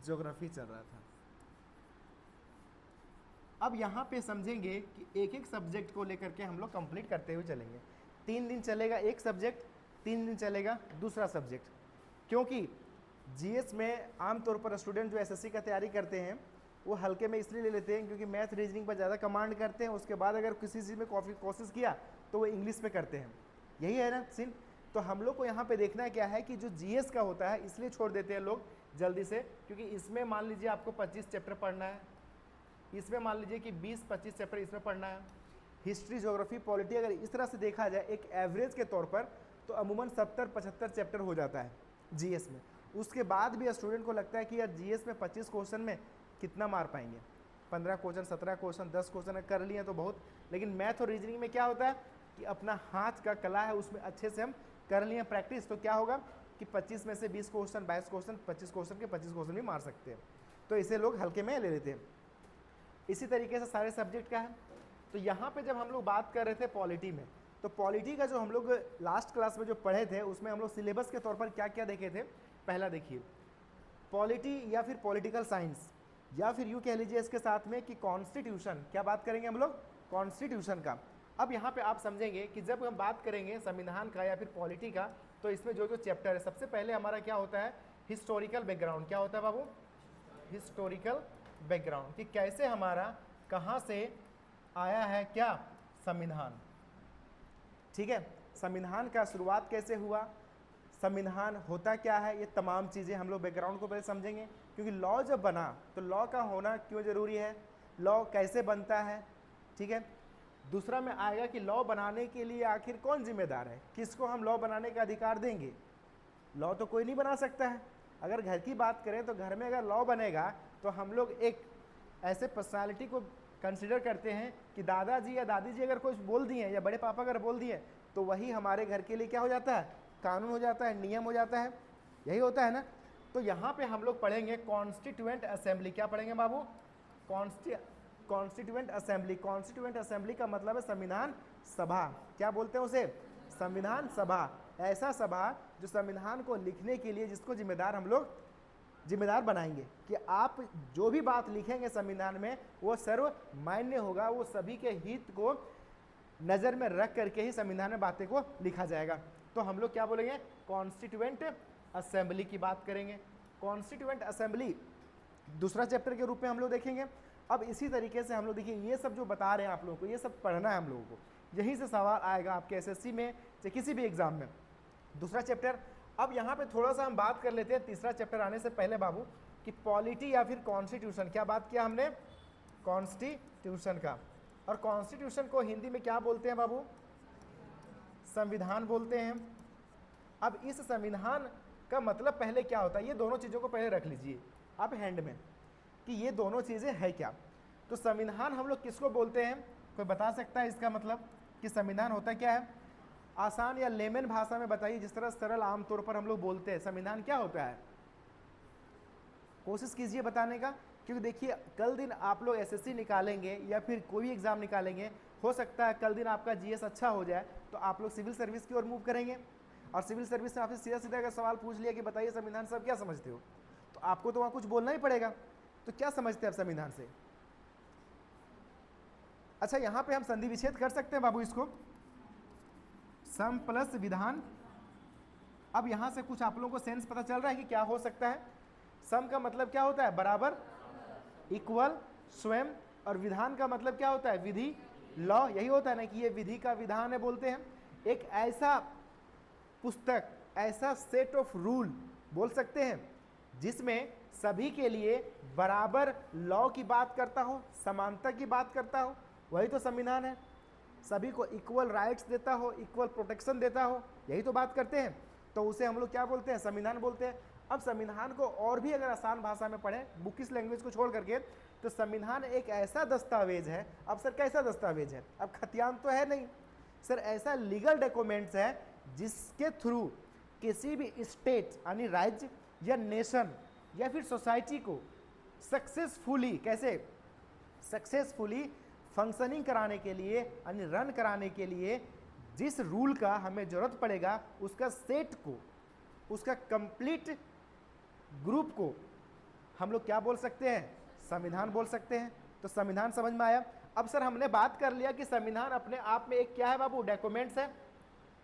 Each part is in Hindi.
ज्योग्राफी चल रहा था। अब यहाँ पे समझेंगे कि एक एक सब्जेक्ट को लेकर के हम लोग कंप्लीट करते हुए चलेंगे। 3 दिन चलेगा एक सब्जेक्ट, 3 दिन चलेगा दूसरा सब्जेक्ट, क्योंकि जीएस में आमतौर पर स्टूडेंट जो एसएससी का तैयारी करते हैं वो हल्के में इसलिए ले लेते हैं क्योंकि मैथ रीजनिंग पर ज़्यादा कमांड करते हैं, उसके बाद अगर किसी चीज़ में कोशिश किया तो वो इंग्लिश में करते हैं। यही है ना सीन। तो हम लोग को यहाँ पे देखना क्या है कि जो जीएस का होता है इसलिए छोड़ देते हैं लोग जल्दी से, क्योंकि इसमें मान लीजिए आपको 25 चैप्टर पढ़ना है, इसमें मान लीजिए कि 20-25 चैप्टर इसमें पढ़ना है। हिस्ट्री, ज्योग्राफी, पॉलिटी अगर इस तरह से देखा जाए एक एवरेज के तौर पर तो अमूमन 70-75 चैप्टर हो जाता है जीएस में। उसके बाद भी स्टूडेंट को लगता है कि यार जीएस में 25 क्वेश्चन में कितना मार पाएंगे, 15 क्वेश्चन, 17 क्वेश्चन, 10 क्वेश्चन कर लिए तो बहुत। लेकिन मैथ और रीजनिंग में क्या होता है कि अपना हाथ का कला है उसमें अच्छे से हम कर लिए प्रैक्टिस, तो क्या होगा कि 25 में से 20 क्वेश्चन, 22 क्वेश्चन, 25 क्वेश्चन के 25 क्वेश्चन भी मार सकते हैं। तो इसे लोग हल्के में ले लेते हैं। इसी तरीके से सारे सब्जेक्ट का है। तो यहाँ पे जब हम लोग बात कर रहे थे पॉलिटी में, तो पॉलिटी का जो हम लोग लास्ट क्लास में जो पढ़े थे उसमें हम लोग सिलेबस के तौर पर क्या क्या देखे थे। पहला देखिए, पॉलिटी या फिर पॉलिटिकल साइंस, या फिर यूँ कह लीजिए इसके साथ में कि कॉन्स्टिट्यूशन, क्या बात करेंगे हम लोग, कॉन्स्टिट्यूशन का। अब यहाँ पे आप समझेंगे कि जब हम बात करेंगे संविधान का या फिर पॉलिटी का, तो इसमें जो जो चैप्टर है, सबसे पहले हमारा क्या होता है, हिस्टोरिकल बैकग्राउंड। क्या होता है बाबू, हिस्टोरिकल बैकग्राउंड, कि कैसे हमारा कहाँ से आया है क्या, संविधान। ठीक है, संविधान का शुरुआत कैसे हुआ, संविधान होता क्या है, ये तमाम चीज़ें हम लोग बैकग्राउंड को पहले समझेंगे। क्योंकि लॉ जब बना तो लॉ का होना क्यों ज़रूरी है, लॉ कैसे बनता है। ठीक है, दूसरा में आएगा कि लॉ बनाने के लिए आखिर कौन जिम्मेदार है, किसको हम लॉ बनाने का अधिकार देंगे। लॉ तो कोई नहीं बना सकता है। अगर घर की बात करें तो घर में अगर लॉ बनेगा तो हम लोग एक ऐसे पर्सनालिटी को कंसिडर करते हैं कि दादाजी या दादी जी अगर कुछ बोल दिए या बड़े पापा अगर बोल दिए तो वही हमारे घर के लिए क्या हो जाता है, कानून हो जाता है, नियम हो जाता है। यही होता है ना। तो यहाँ पे हम लोग पढ़ेंगे कॉन्स्टिट्यूएंट असेंबली। क्या पढ़ेंगे बाबू, कॉन्स्टिट्यूएंट असेंबली। कॉन्स्टिट्यूएंट असेंबली का मतलब है संविधान सभा। क्या बोलते हैं उसे, संविधान सभा। ऐसा सभा जो संविधान को लिखने के लिए जिसको जिम्मेदार हम लोग जिम्मेदार बनाएंगे कि आप जो भी बात लिखेंगे संविधान में वो सर्वमान्य होगा, वो सभी के हित को नज़र में रख करके ही संविधान में बातें को लिखा जाएगा। तो हम लोग क्या बोलेंगे, कॉन्स्टिट्यूएंट असेंबली की बात करेंगे। कॉन्स्टिट्यूएंट असेंबली दूसरा चैप्टर के रूप में हम लोग देखेंगे। अब इसी तरीके से हम लोग देखिए ये सब जो बता रहे हैं आप लोगों को, ये सब पढ़ना है हम लोगों को, यहीं से सवाल आएगा आपके एसएससी में चाहे किसी भी एग्जाम में। दूसरा चैप्टर, अब यहाँ पे थोड़ा सा हम बात कर लेते हैं तीसरा चैप्टर आने से पहले बाबू कि पॉलिटी या फिर कॉन्स्टिट्यूशन। क्या बात किया हमने, कॉन्स्टिट्यूशन का। और कॉन्स्टिट्यूशन को हिंदी में क्या बोलते हैं बाबू, संविधान बोलते हैं। अब इस संविधान का मतलब पहले क्या होता है, ये दोनों चीज़ों को पहले रख लीजिए आप हैंड में कि ये दोनों चीज़ें है क्या। तो संविधान हम लोग किसको बोलते हैं, कोई बता सकता है इसका मतलब कि संविधान होता क्या है। आसान या लेमन भाषा में बताइए, जिस तरह सरल आमतौर पर हम लोग बोलते हैं संविधान क्या होता है, कोशिश कीजिए बताने का। क्योंकि देखिए कल दिन आप लोग एसएससी निकालेंगे या फिर कोई भी एग्जाम निकालेंगे, हो सकता है कल दिन आपका जीएस अच्छा हो जाए तो आप लोग सिविल सर्विस की ओर मूव करेंगे। और सिविल सर्विस में आपसे सीधा सीधा अगर सवाल पूछ लिया कि बताइए संविधान से आप क्या समझते हो, तो आपको तो वहाँ कुछ बोलना ही पड़ेगा। तो क्या समझते हैं आप संविधान से। अच्छा, यहाँ पे हम संधि विच्छेद कर सकते हैं बाबू, इसको सम प्लस विधान। अब यहाँ से कुछ आप लोगों को सेंस पता चल रहा है कि क्या हो सकता है। सम का मतलब क्या होता है, बराबर, इक्वल, स्वयं। और विधान का मतलब क्या होता है, विधि, लॉ। यही होता है ना कि ये विधि का विधान है बोलते हैं। एक ऐसा पुस्तक, ऐसा सेट ऑफ रूल बोल सकते हैं जिसमें सभी के लिए बराबर लॉ की बात करता हो, समानता की बात करता हो, वही तो संविधान है। सभी को इक्वल राइट्स देता हो, इक्वल प्रोटेक्शन देता हो, यही तो बात करते हैं। तो उसे हम लोग क्या बोलते हैं, संविधान बोलते हैं। अब संविधान को और भी अगर आसान भाषा में पढ़ें, बुकिश लैंग्वेज को छोड़ करके, तो संविधान एक ऐसा दस्तावेज है। अब सर कैसा दस्तावेज है, अब खतियान तो है नहीं सर, ऐसा लीगल डॉक्यूमेंट्स है जिसके थ्रू किसी भी स्टेट यानी राज्य या नेशन या फिर सोसाइटी को सक्सेसफुली, कैसे सक्सेसफुली फंक्शनिंग कराने के लिए यानी रन कराने के लिए जिस रूल का हमें ज़रूरत पड़ेगा, उसका सेट को, उसका कंप्लीट ग्रुप को हम लोग क्या बोल सकते हैं, संविधान बोल सकते हैं। तो संविधान समझ में आया। अब सर हमने बात कर लिया कि संविधान अपने आप में एक क्या है बाबू, डॉक्यूमेंट्स है,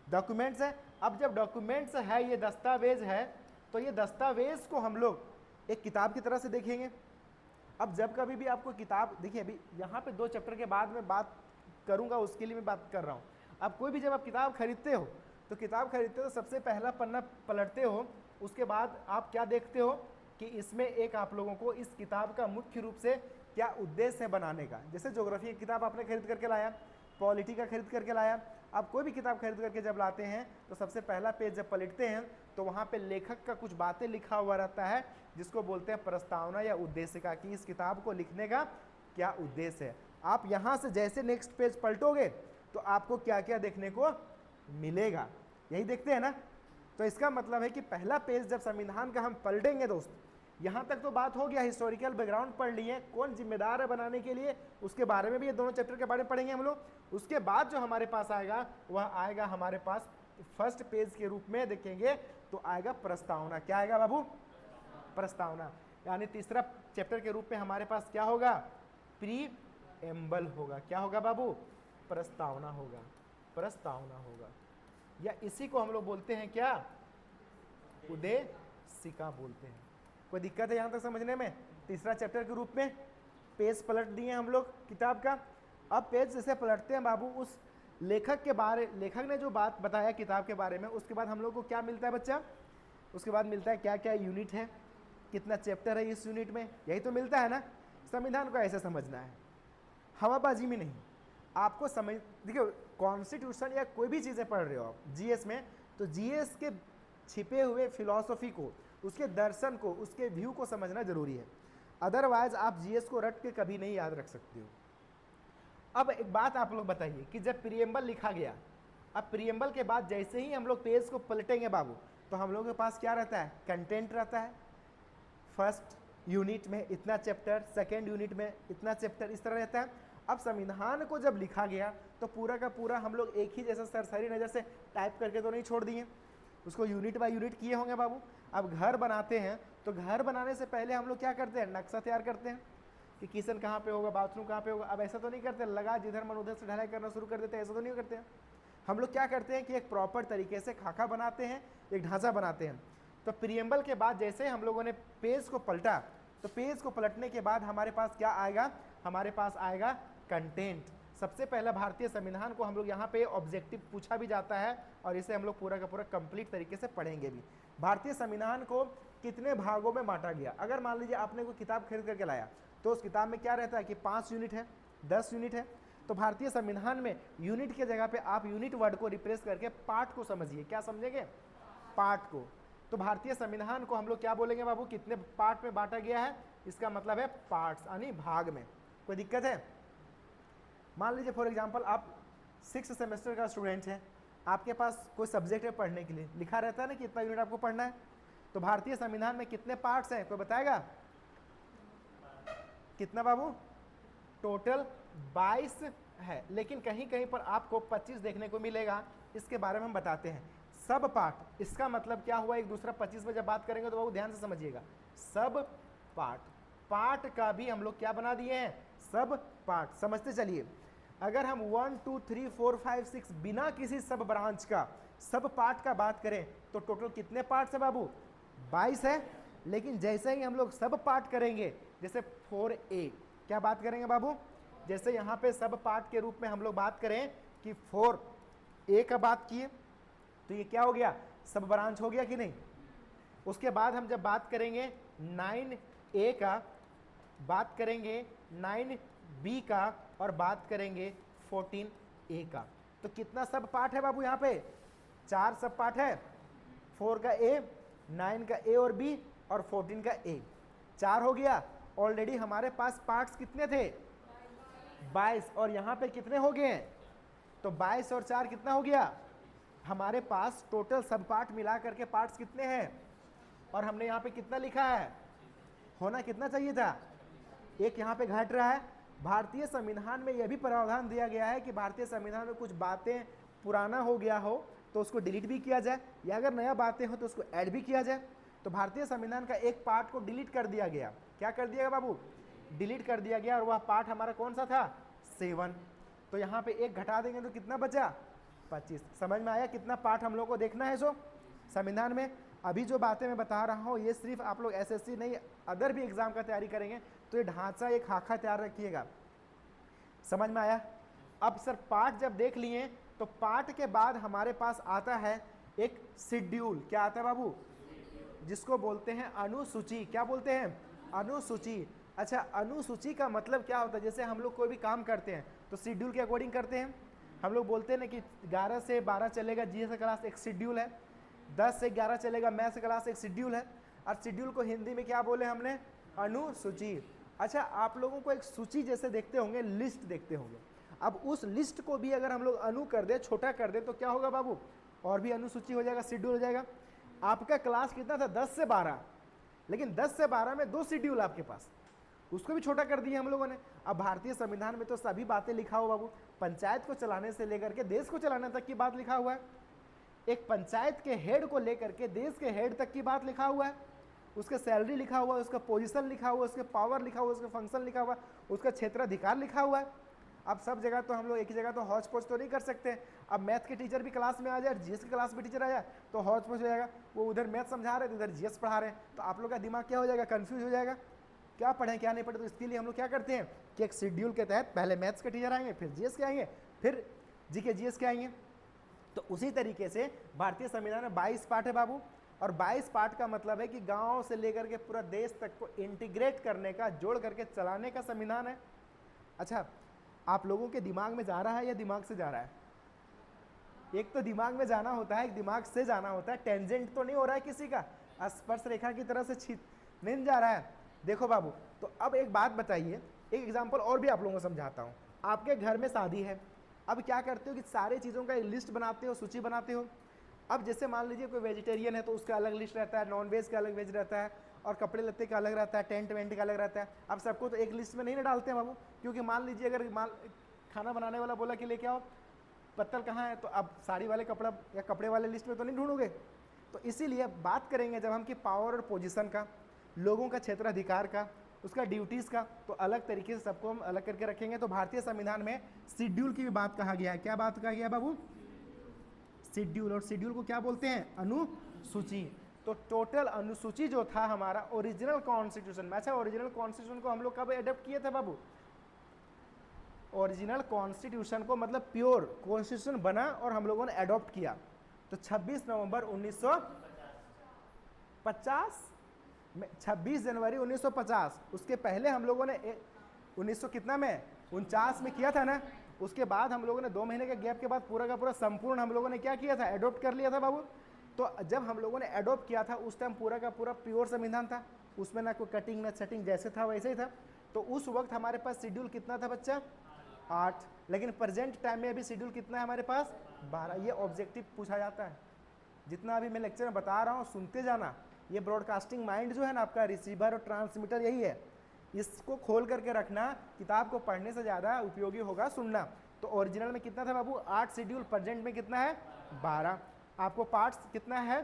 डॉक्यूमेंट्स है। अब जब डॉक्यूमेंट्स है, ये दस्तावेज है, तो ये दस्तावेज को हम लोग एक किताब की तरह से देखेंगे। अब जब कभी भी आपको किताब, देखिए अभी यहाँ पे 2 चैप्टर के बाद में बात करूँगा, उसके लिए मैं बात कर रहा हूँ। अब कोई भी जब आप किताब खरीदते हो, तो किताब खरीदते हो तो सबसे पहला पन्ना पलटते हो, उसके बाद आप क्या देखते हो कि इसमें एक आप लोगों को इस किताब का मुख्य रूप से क्या उद्देश्य है बनाने का। जैसे ज्योग्राफी की किताब आपने खरीद करके लाया, पॉलिटी का खरीद करके लाया, आप कोई भी किताब खरीद करके जब लाते हैं तो सबसे पहला पेज जब पलटते हैं तो वहाँ पे लेखक का कुछ बातें लिखा हुआ रहता है, जिसको बोलते हैं प्रस्तावना या उद्देश्य का, कि इस किताब को लिखने का क्या उद्देश्य है। आप यहाँ से जैसे नेक्स्ट पेज पलटोगे तो आपको क्या क्या देखने को मिलेगा, यही देखते हैं ना। तो इसका मतलब है कि पहला पेज जब संविधान का हम पलटेंगे दोस्त, यहाँ तक तो बात हो गया, हिस्टोरिकल बैकग्राउंड पढ़ लिए, कौन जिम्मेदार है बनाने के लिए, उसके बारे में भी ये दोनों चैप्टर के बारे में पढ़ेंगे हम लोग। उसके बाद जो हमारे पास आएगा वह आएगा हमारे पास फर्स्ट पेज के रूप में देखेंगे तो आएगा प्रस्तावना। क्या आएगा बाबू, प्रस्तावना। यानी तीसरा चैप्टर के रूप में हमारे पास क्या होगा, प्रीएम्बल होगा। क्या होगा बाबू, प्रस्तावना होगा, प्रस्तावना होगा, या इसी को हम लोग बोलते हैं क्या, उद्देशिका बोलते हैं। कोई दिक्कत है यहाँ तक समझने में। तीसरा चैप्टर के रूप में पेज पलट दिए हम लोग किताब का। अब पेज जैसे पलटते हैं बाबू, उस लेखक के बारे, लेखक ने जो बात बताया किताब के बारे में, उसके बाद हम लोग को क्या मिलता है बच्चा, उसके बाद मिलता है क्या क्या यूनिट है, कितना चैप्टर है इस यूनिट में, यही तो मिलता है ना। संविधान को ऐसे समझना है, हवाबाजी में नहीं। आपको समझ, देखिए कॉन्स्टिट्यूशन या कोई भी चीज़ें पढ़ रहे हो आप जीएस में, तो जीएस के छिपे हुए फिलॉसफी को, उसके दर्शन को, उसके व्यू को समझना जरूरी है। अदरवाइज आप जीएस को रट के कभी नहीं याद रख सकते हो। अब एक बात आप लोग बताइए कि जब प्रीएम्बल लिखा गया, अब प्रीएम्बल के बाद जैसे ही हम लोग पेज को पलटेंगे बाबू, तो हम लोगों के पास क्या रहता है, कंटेंट रहता है। फर्स्ट यूनिट में इतना चैप्टर, सेकेंड यूनिट में इतना चैप्टर, इस तरह रहता है। अब संविधान को जब लिखा गया तो पूरा का पूरा हम लोग एक ही जैसा सरसरी नज़र से टाइप करके तो नहीं छोड़ दिए, उसको यूनिट बाय यूनिट किए होंगे बाबू। अब घर बनाते हैं तो घर बनाने से पहले हम लोग क्या करते हैं, नक्शा तैयार करते हैं कि किचन कहाँ पे होगा, बाथरूम कहाँ पे होगा। अब ऐसा तो नहीं करते लगा जिधर मन उधर से ढलाई करना शुरू कर देते हैं, ऐसा तो नहीं करते हैं। हम लोग क्या करते हैं कि एक प्रॉपर तरीके से खाका बनाते हैं, एक ढांचा बनाते हैं। तो प्रीएम्बल के बाद जैसे हम लोगों ने पेज को पलटा, तो पेज को पलटने के बाद हमारे पास क्या आएगा, हमारे पास आएगा कंटेंट। सबसे पहला भारतीय संविधान को हम लोग यहाँ पे ऑब्जेक्टिव पूछा भी जाता है और इसे हम लोग पूरा का पूरा कंप्लीट तरीके से पढ़ेंगे भी। भारतीय संविधान को कितने भागों में बांटा गया, अगर मान लीजिए आपने कोई किताब खरीद करके लाया तो उस किताब में क्या रहता है कि 5 यूनिट है, 10 यूनिट है। तो भारतीय संविधान में यूनिट के जगह पे आप यूनिट वर्ड को रिप्लेस करके पार्ट को समझिए। क्या समझेंगे, पार्ट को। तो भारतीय संविधान को हम लोग क्या बोलेंगे बाबू, कितने पार्ट में बांटा गया है, इसका मतलब है पार्ट्स, यानी भाग में। कोई दिक्कत है। मान लीजिए फॉर एग्जांपल आप 6th सेमेस्टर का स्टूडेंट है, आपके पास कोई सब्जेक्ट है पढ़ने के लिए, लिखा रहता है ना कि इतना यूनिट आपको पढ़ना है। तो भारतीय संविधान में कितने पार्ट्स हैं, कोई बताएगा कितना बाबू, टोटल 22 है, लेकिन कहीं कहीं पर आपको 25 देखने को मिलेगा, इसके बारे में हम बताते हैं। सब पार्ट, इसका मतलब क्या हुआ, एक दूसरा 25 में जब बात करेंगे तो बाबू ध्यान से समझिएगा, सब पार्ट, पार्ट का भी हम लोग क्या बना दिए हैं, सब पार्ट। समझते चलिए, अगर हम 1 2 3 4 5 6 बिना किसी सब ब्रांच का सब पार्ट का बात करें तो टोटल कितने पार्ट्स है बाबू, 22 है। लेकिन जैसे ही हम लोग सब पार्ट करेंगे, जैसे 4A, क्या बात करेंगे बाबू, जैसे यहाँ पे सब पार्ट के रूप में हम लोग बात करें कि 4A का बात किए तो ये क्या हो गया, सब ब्रांच हो गया कि नहीं। उसके बाद हम जब बात करेंगे 9A का, बात करेंगे 9B का और बात करेंगे 14A का, तो कितना सब पार्ट है बाबू, यहाँ पे 4 सब पार्ट है, 4 का A, 9 का A और B और 14 का A, 4 हो गया। ऑलरेडी हमारे पास पार्ट्स कितने थे, 22, और यहाँ पे कितने हो गए हैं, तो 22 और 4 कितना हो गया, हमारे पास टोटल सब पार्ट मिला करके पार्ट्स कितने हैं, और हमने यहाँ पे कितना लिखा है, होना कितना चाहिए था, एक यहाँ पे घट रहा है। भारतीय संविधान में यह भी प्रावधान दिया गया है कि भारतीय संविधान में कुछ बातें पुराना हो गया हो तो उसको डिलीट भी किया जाए, या अगर नया बातें हो तो उसको ऐड भी किया जाए। तो भारतीय संविधान का एक पार्ट को डिलीट कर दिया गया। क्या कर दिया गया बाबू? डिलीट कर दिया गया। और वह पार्ट हमारा कौन सा था? 7। तो यहाँ पे एक घटा देंगे तो कितना बचा? 25। समझ में आया कितना पार्ट हम लोग को देखना है सो संविधान में? अभी जो बातें मैं बता रहा हूँ ये सिर्फ आप लोग एसएससी नहीं अदर भी एग्जाम का तैयारी करेंगे तो ये ढांचा एक खाका तैयार रखिएगा। समझ में आया? अब सर पार्ट जब देख लिए तो पार्ट के बाद हमारे पास आता है एक शेड्यूल। क्या आता है बाबू? जिसको बोलते हैं अनुसूची। क्या बोलते हैं? अनुसूची। अच्छा, अनुसूची का मतलब क्या होता है? जैसे हम लोग कोई भी काम करते हैं तो शेड्यूल के अकॉर्डिंग करते हैं। हम लोग बोलते हैं ना कि 11 से 12 चलेगा जीएस का क्लास, एक शेड्यूल है। 10 से 11 चलेगा मैथ्स का क्लास, एक शेड्यूल है। और शेड्यूल को हिंदी में क्या बोले हमने? अनुसूची। अच्छा, आप लोगों को एक सूची जैसे देखते होंगे, लिस्ट देखते होंगे। अब उस लिस्ट को भी अगर हम लोग अनु कर दे, छोटा कर दे, तो क्या होगा बाबू? और भी अनुसूची हो जाएगा, शेड्यूल हो जाएगा। आपका क्लास कितना था? 10 से 12, लेकिन 10 से 12 में 2 शेड्यूल आपके पास, उसको भी छोटा कर दिया हम लोगों ने। अब भारतीय संविधान में तो सभी बातें लिखा हुआ बाबू, पंचायत को चलाने से लेकर के देश को चलाने तक की बात लिखा हुआ है। एक पंचायत के हेड को लेकर के देश के हेड तक की बात लिखा हुआ है। उसका सैलरी लिखा हुआ है, उसका पोजीशन लिखा हुआ है, उसके पावर लिखा हुआ है, उसका फंक्शन लिखा हुआ है, उसका क्षेत्राधिकार लिखा हुआ है। अब सब जगह तो हम लोग एक ही जगह तो हौच पौच तो नहीं कर सकते। अब मैथ के टीचर भी क्लास में आ जाए, जीएस की क्लास में टीचर आ जाए तो हौच पौच हो जाएगा। वो उधर मैथ समझा रहे हैं, इधर जीएस पढ़ा रहे हैं, तो आप लोग का दिमाग क्या हो जाएगा? कंफ्यूज हो जाएगा, क्या पढ़ें क्या नहीं पढ़े। तो इसके लिए हम लोग क्या करते हैं कि एक शेड्यूल के तहत पहले मैथ्स के टीचर आएंगे, फिर जीएस के आएंगे, फिर जीके जीएस के आएंगे। तो उसी तरीके से भारतीय संविधान में 22 पार्ट है बाबू। और 22 पार्ट का मतलब है कि गांव से लेकर के पूरा देश तक को इंटीग्रेट करने का, जोड़ करके चलाने का संविधान है। अच्छा, आप लोगों के दिमाग में जा रहा है या दिमाग से जा रहा है? एक तो दिमाग में जाना होता है, एक दिमाग से जाना होता है। टेंजेंट तो नहीं हो रहा है किसी का, स्पर्श रेखा की तरह से नहीं जा रहा है। देखो बाबू, तो अब एक बात बताइए, एक एग्जांपल और भी आप लोगों को समझाता हूँ। आपके घर में शादी है, अब क्या करते हो कि सारे चीज़ों का एक लिस्ट बनाते हो, सूची बनाते हो। अब जैसे मान लीजिए कोई वेजिटेरियन है तो उसका अलग लिस्ट रहता है, नॉन वेज का अलग वेज रहता है, और कपड़े लत्ते का अलग रहता है, टेंट वेंट का अलग रहता है। अब सबको तो एक लिस्ट में नहीं ना डालते हैं बाबू, क्योंकि मान लीजिए अगर खाना बनाने वाला बोला कि लेके आओ पत्तल कहाँ है, तो अब साड़ी वाले कपड़ा या कपड़े वाले लिस्ट में तो नहीं ढूंढोगे। तो इसीलिए बात करेंगे जब हम कि पावर और पोजीशन का, लोगों का क्षेत्राधिकार का, उसका ड्यूटीज़ का, तो अलग तरीके से सबको हम अलग करके रखेंगे। तो भारतीय संविधान में शेड्यूल की भी बात कहा गया है। क्या बात कहा गया है बाबू? शेड्यूल। और शेड्यूल को क्या बोलते हैं? अनुसूची। तो टोटल अनुसूची जो था हमारा ओरिजिनल कॉन्स्टिट्यूशन में। अच्छा, ओरिजिनल कॉन्स्टिट्यूशन को हम लोग कब एडॉप्ट किए थे बाबू? ओरिजिनल कॉन्स्टिट्यूशन को मतलब प्योर कॉन्स्टिट्यूशन बना और हम लोगों ने एडॉप्ट किया तो 26 नवंबर 1950 में, 26 जनवरी 1950। उसके पहले हम लोगों ने 1900 कितना में 49 में किया था ना। उसके बाद हम लोगों ने 2 महीने के गैप के बाद पूरा का पूरा संपूर्ण हम लोगों ने क्या किया था? एडॉप्ट कर लिया था बाबू। तो जब हम लोगों ने एडॉप्ट किया था उस टाइम पूरा का पूरा प्योर संविधान था, उसमें ना कोई कटिंग ना सेटिंग, जैसे था वैसे ही था। तो उस वक्त हमारे पास शेड्यूल कितना था बच्चा? 8। लेकिन प्रेजेंट टाइम में अभी शेड्यूल कितना है हमारे पास? 12। ये ऑब्जेक्टिव पूछा जाता है। जितना अभी मैं लेक्चर में बता रहा हूँ सुनते जाना। ये ब्रॉडकास्टिंग माइंड जो है ना आपका, रिसीवर और ट्रांसमीटर यही है, इसको खोल करके रखना। किताब को पढ़ने से ज़्यादा उपयोगी होगा सुनना। तो ओरिजिनल में कितना था बाबू? 8 शेड्यूल। प्रेजेंट में कितना है? 12। आपको पार्ट्स कितना है?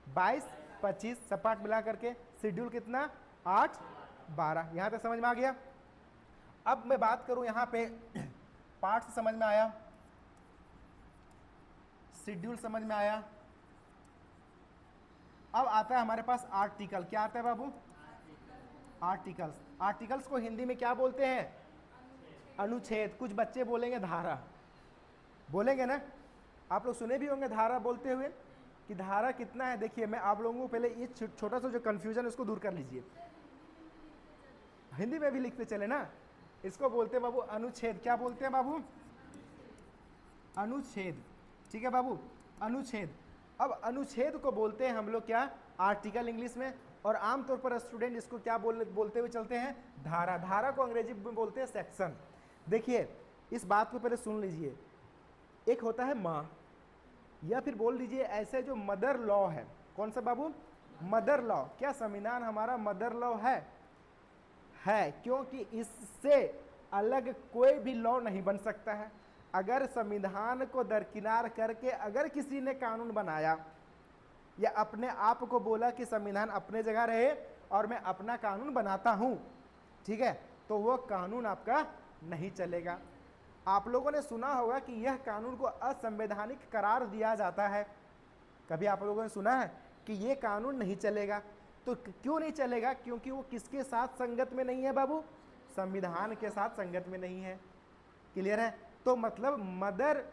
22, 25 सब पार्ट मिला करके शेड्यूल कितना? 8, 12। यहाँ तक समझ में आ गया? अब मैं बात करूं यहाँ पे पार्ट्स समझ में आया, शेड्यूल समझ में आया। अब आता है हमारे पास आर्टिकल। क्या आता है बाबू? आर्टिकल्स। आर्टिकल्स को हिंदी में क्या बोलते हैं? अनुच्छेद। कुछ बच्चे बोलेंगे धारा, बोलेंगे ना, आप लोग सुने भी होंगे धारा बोलते हुए कि धारा कितना है। देखिए मैं आप लोगों को पहले ये छोटा सा जो कंफ्यूजन है उसको दूर कर लीजिए। हिंदी में भी लिखते चले ना। इसको बोलते हैं बाबू अनुच्छेद। क्या बोलते हैं बाबू? अनुच्छेद। ठीक है बाबू, अनुच्छेद। अब अनुच्छेद को बोलते हैं हम लोग क्या? आर्टिकल इंग्लिश में। और आमतौर पर स्टूडेंट इसको क्या बोलते हुए चलते हैं? धारा। धारा को अंग्रेजी में बोलते हैं सेक्शन। देखिए इस बात को पहले सुन लीजिए। एक होता है माँ, या फिर बोल लीजिए ऐसे जो मदर लॉ है। कौन सा बाबू? Mother law. क्या संविधान हमारा मदर लॉ है? क्योंकि इससे अलग कोई भी लॉ नहीं बन सकता है। अगर संविधान को दरकिनार करके अगर किसी ने कानून बनाया या अपने आप को बोला कि संविधान अपने जगह रहे और मैं अपना कानून बनाता हूं, ठीक है, तो वो कानून आपका नहीं चलेगा। आप लोगों ने सुना होगा कि यह कानून को असंवैधानिक करार दिया जाता है। कभी आप लोगों ने सुना है कि ये कानून नहीं चलेगा? तो क्यों नहीं चलेगा? क्योंकि वो किसके साथ संगत में नहीं है बाबू? संविधान के साथ संगत में नहीं है। क्लियर है? तो मतलब मदर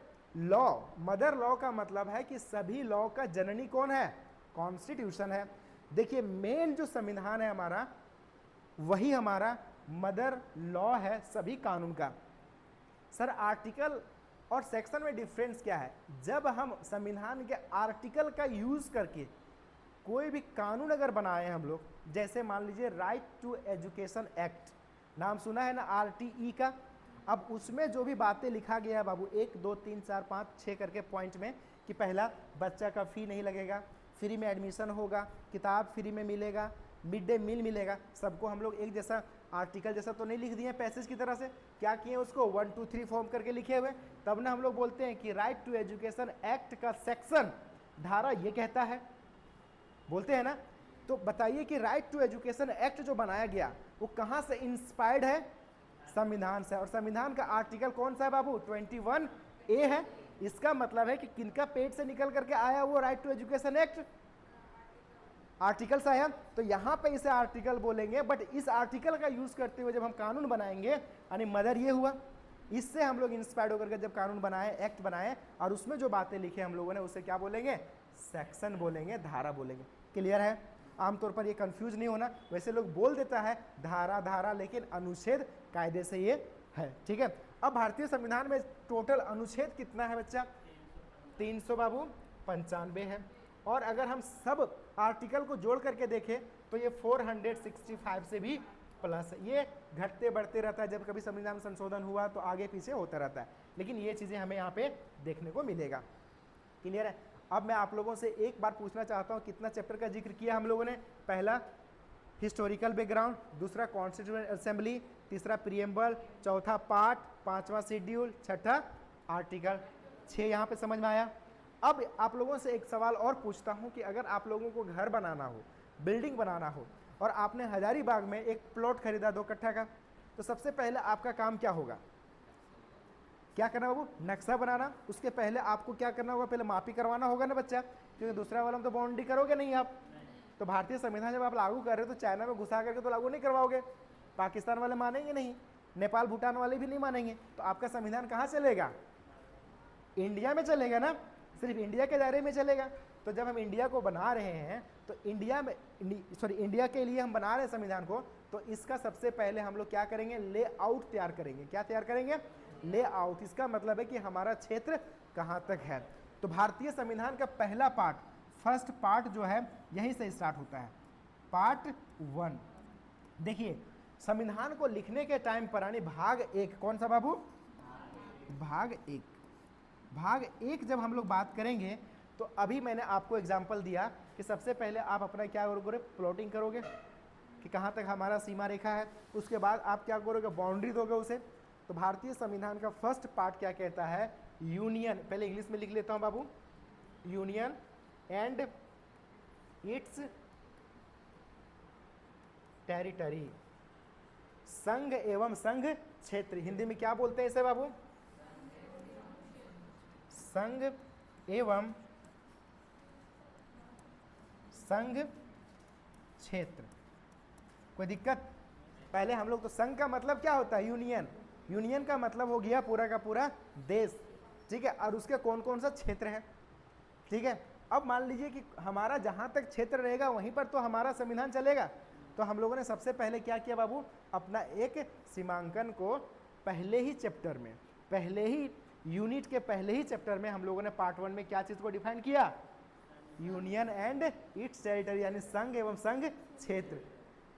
लॉ का मतलब है कि सभी लॉ का जननी कौन है? कॉन्स्टिट्यूशन है। देखिए मेन जो संविधान है हमारा, वही हमारा मदर लॉ है सभी कानून का। सर आर्टिकल और सेक्शन में डिफरेंस क्या है? जब हम संविधान के आर्टिकल का यूज करके कोई भी कानून अगर बनाए हम लोग, जैसे मान लीजिए राइट टू एजुकेशन एक्ट, नाम सुना है ना RTE का। अब उसमें जो भी बातें लिखा गया है बाबू 1 2 3 4 5 6 करके पॉइंट में, कि पहला बच्चा का फी नहीं लगेगा, फ्री में एडमिशन होगा, किताब फ्री में मिलेगा, मिड डे मील मिलेगा। सबको हम लोग एक जैसा आर्टिकल जैसा तो नहीं लिख दिए पैसेज की तरह से, क्या किए उसको 1 2 3 फॉर्म करके लिखे हुए, तब ना हम लोग बोलते हैं कि राइट टू एजुकेशन एक्ट का सेक्शन धारा ये कहता है, बोलते हैं ना। तो बताइए कि राइट टू एजुकेशन एक्ट जो बनाया गया वो कहाँ से इंस्पायर्ड है? संविधान से। और संविधान का आर्टिकल कौन सा है बाबू? 21A है। इसका मतलब है कि किनका पेट से निकल करके आया वो right to education act? Article से आया। तो यहाँ पे इसे आर्टिकल बोलेंगे, बट इस आर्टिकल का यूज करते हुए जब हम कानून बनाएंगे, यानी मदर ये हुआ, इससे हम लोग इंस्पायर्ड होकर जब कानून बनाए, एक्ट बनाए, और उसमें जो बातें लिखे हम लोगों ने उसे क्या बोलेंगे? सेक्शन बोलेंगे, धारा बोलेंगे। क्लियर है? आमतौर पर ये कंफ्यूज नहीं होना, वैसे लोग बोल देता है धारा, लेकिन अनुच्छेद कायदे से ये है। ठीक है। अब भारतीय संविधान में टोटल अनुच्छेद कितना है बच्चा? 300 बाबू 95 है। और अगर हम सब आर्टिकल को जोड़ करके देखें तो ये 465 से भी प्लस है। ये घटते बढ़ते रहता है, जब कभी संविधान संशोधन हुआ तो आगे पीछे होता रहता है, लेकिन ये चीज़ें हमें यहाँ पे देखने को मिलेगा। क्लियर है? अब मैं आप लोगों से एक बार पूछना चाहता हूँ, कितना चैप्टर का जिक्र किया हम लोगों ने? पहला हिस्टोरिकल बैकग्राउंड, दूसरा कॉन्स्टिट्यूएंट असेंबली, तीसरा प्रीएम्बल, चौथा पार्ट, पांचवा शेड्यूल, छठा आर्टिकल। 6 यहाँ पे समझ में आया। अब आप लोगों से एक सवाल और पूछता हूँ कि अगर आप लोगों को घर बनाना हो, बिल्डिंग बनाना हो, और आपने हजारीबाग में एक प्लॉट खरीदा 2 कट्ठा का, तो सबसे पहले आपका काम क्या होगा? क्या करना बाबू? नक्शा बनाना। उसके पहले आपको क्या करना होगा? पहले मापी करवाना होगा ना बच्चा, क्योंकि दूसरा वाला में तो बाउंड्री करोगे नहीं आप। तो भारतीय संविधान जब आप लागू कर रहे हो तो चाइना में घुसा करके तो लागू नहीं करवाओगे, पाकिस्तान वाले मानेंगे नहीं, नेपाल भूटान वाले भी नहीं मानेंगे, तो आपका संविधान कहाँ चलेगा? इंडिया में चलेगा ना, सिर्फ इंडिया के दायरे में चलेगा। तो जब हम इंडिया को बना रहे हैं तो इंडिया के लिए हम बना रहे हैं संविधान को, तो इसका सबसे पहले हम लोग क्या करेंगे? लेआउट तैयार करेंगे। क्या तैयार करेंगे? लेआउट। इसका मतलब है कि हमारा क्षेत्र कहाँ तक है। तो भारतीय संविधान का पहला पार्ट, फर्स्ट पार्ट जो है यहीं से स्टार्ट होता है, पार्ट 1। देखिए संविधान को लिखने के टाइम पर यानी भाग 1, कौन सा बाबू? भाग 1। भाग 1 जब हम लोग बात करेंगे तो अभी मैंने आपको एग्जाम्पल दिया कि सबसे पहले आप अपना क्या करोगे? प्लॉटिंग करोगे कि कहाँ तक हमारा सीमा रेखा है। उसके बाद आप क्या करोगे? बाउंड्री दोगे उसे। तो भारतीय संविधान का फर्स्ट पार्ट क्या कहता है? यूनियन। पहले इंग्लिश में लिख लेता हूँ बाबू, यूनियन एंड इट्स टेरिटरी। संघ एवं संघ क्षेत्र। हिंदी में क्या बोलते हैं इसे बाबू? संघ एवं संघ क्षेत्र। कोई दिक्कत? पहले हम लोग तो संघ का मतलब क्या होता है? यूनियन। यूनियन का मतलब हो गया पूरा का पूरा देश, ठीक है, और उसके कौन कौन सा क्षेत्र है, ठीक है। अब मान लीजिए कि हमारा जहां तक क्षेत्र रहेगा वहीं पर तो हमारा संविधान चलेगा। तो हम लोगों ने सबसे पहले क्या किया बाबू? अपना एक सीमांकन को पहले ही चैप्टर में, पहले ही यूनिट के पहले ही चैप्टर में हम लोगों ने पार्ट 1 में क्या चीज को डिफाइन किया? यूनियन एंड इट्स टेरिटरी, यानी संघ एवं संघ क्षेत्र।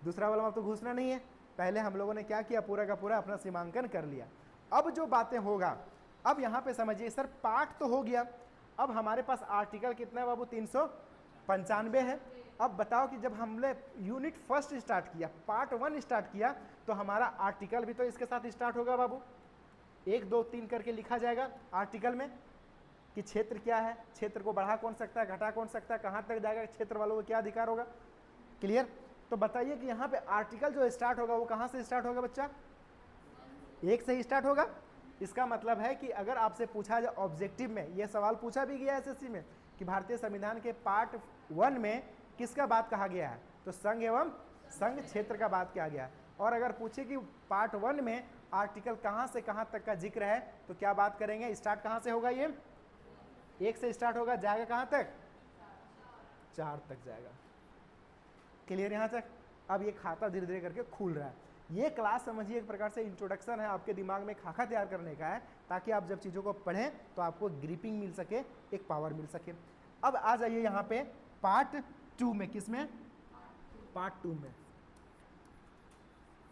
दूसरा वाला तो घुसना नहीं है। पहले हम लोगों ने क्या किया? पूरा का पूरा अपना सीमांकन कर लिया। अब जो बातें होगा, अब यहाँ पे समझिए सर, पार्ट तो हो गया, अब हमारे पास आर्टिकल कितना है बाबू? 395 है। अब बताओ कि जब हमने यूनिट फर्स्ट स्टार्ट किया, पार्ट 1 स्टार्ट किया, तो हमारा आर्टिकल भी तो इसके साथ स्टार्ट होगा बाबू। 1 2 3 करके लिखा जाएगा आर्टिकल में, कि क्षेत्र क्या है, क्षेत्र को बढ़ा कौन सकता है, घटा कौन सकता है, कहाँ तक जाएगा, क्षेत्र वालों को क्या अधिकार होगा। क्लियर। तो बताइए कि यहाँ पे आर्टिकल जो स्टार्ट होगा वो कहाँ से स्टार्ट होगा बच्चा, एक से ही स्टार्ट होगा। इसका मतलब है कि अगर आपसे पूछा जाए ऑब्जेक्टिव में, ये सवाल पूछा भी गया एसएससी में कि भारतीय संविधान के पार्ट 1 में किसका बात कहा गया है, तो संघ एवं संघ क्षेत्र का बात किया गया है। और अगर पूछे कि पार्ट 1 में आर्टिकल कहाँ से कहाँ तक का जिक्र है, तो क्या बात करेंगे, स्टार्ट कहाँ से होगा, ये एक से स्टार्ट होगा, जाएगा कहाँ तक, 4 तक जाएगा। क्लियर यहाँ तक। अब ये खाता धीरे धीरे करके खुल रहा है। ये क्लास समझिए एक प्रकार से इंट्रोडक्शन है, आपके दिमाग में खाका तैयार करने का है, ताकि आप जब चीज़ों को पढ़ें तो आपको ग्रिपिंग मिल सके, एक पावर मिल सके। अब आ जाइए यहाँ पे पार्ट 2 में, किसमें, पार्ट 2 में।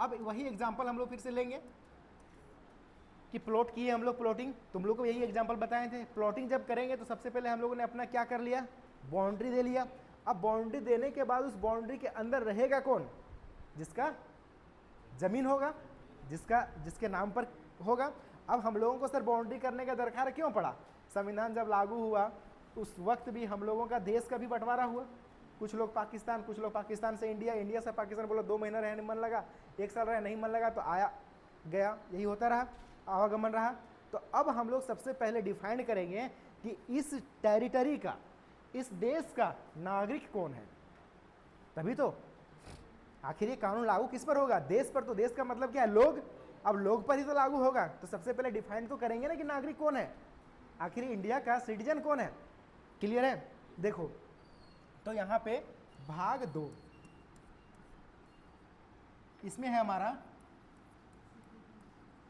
अब वही एग्जाम्पल हम लोग फिर से लेंगे कि प्लॉट किए हम लोग, प्लॉटिंग तुम लोग को यही एग्जाम्पल बताए थे। प्लॉटिंग जब करेंगे तो सबसे पहले हम लोगों ने अपना क्या कर लिया, बाउंड्री दे लिया। अब बाउंड्री देने के बाद उस बाउंड्री के अंदर रहेगा कौन, जिसका जमीन होगा, जिसके नाम पर होगा। अब हम लोगों को सर बाउंड्री करने का दरकार क्यों पड़ा, संविधान जब लागू हुआ उस वक्त भी हम लोगों का देश का भी बंटवारा हुआ, कुछ लोग पाकिस्तान, कुछ लोग पाकिस्तान से इंडिया, इंडिया से पाकिस्तान। बोला 2 महीना रहने मन लगा, 1 साल रहे नहीं मन लगा तो आया गया, यही होता रहा, आवागमन रहा। तो अब हम लोग सबसे पहले डिफाइन करेंगे कि इस टेरिटरी का, इस देश का नागरिक कौन है। तभी तो आखिर ये कानून लागू किस पर होगा, देश पर। तो देश का मतलब क्या है, लोग। अब लोग पर ही तो लागू होगा, तो सबसे पहले डिफाइन तो करेंगे ना कि नागरिक कौन है, आखिर इंडिया का सिटीजन कौन है। क्लियर है। देखो तो यहाँ पे भाग 2 इसमें है हमारा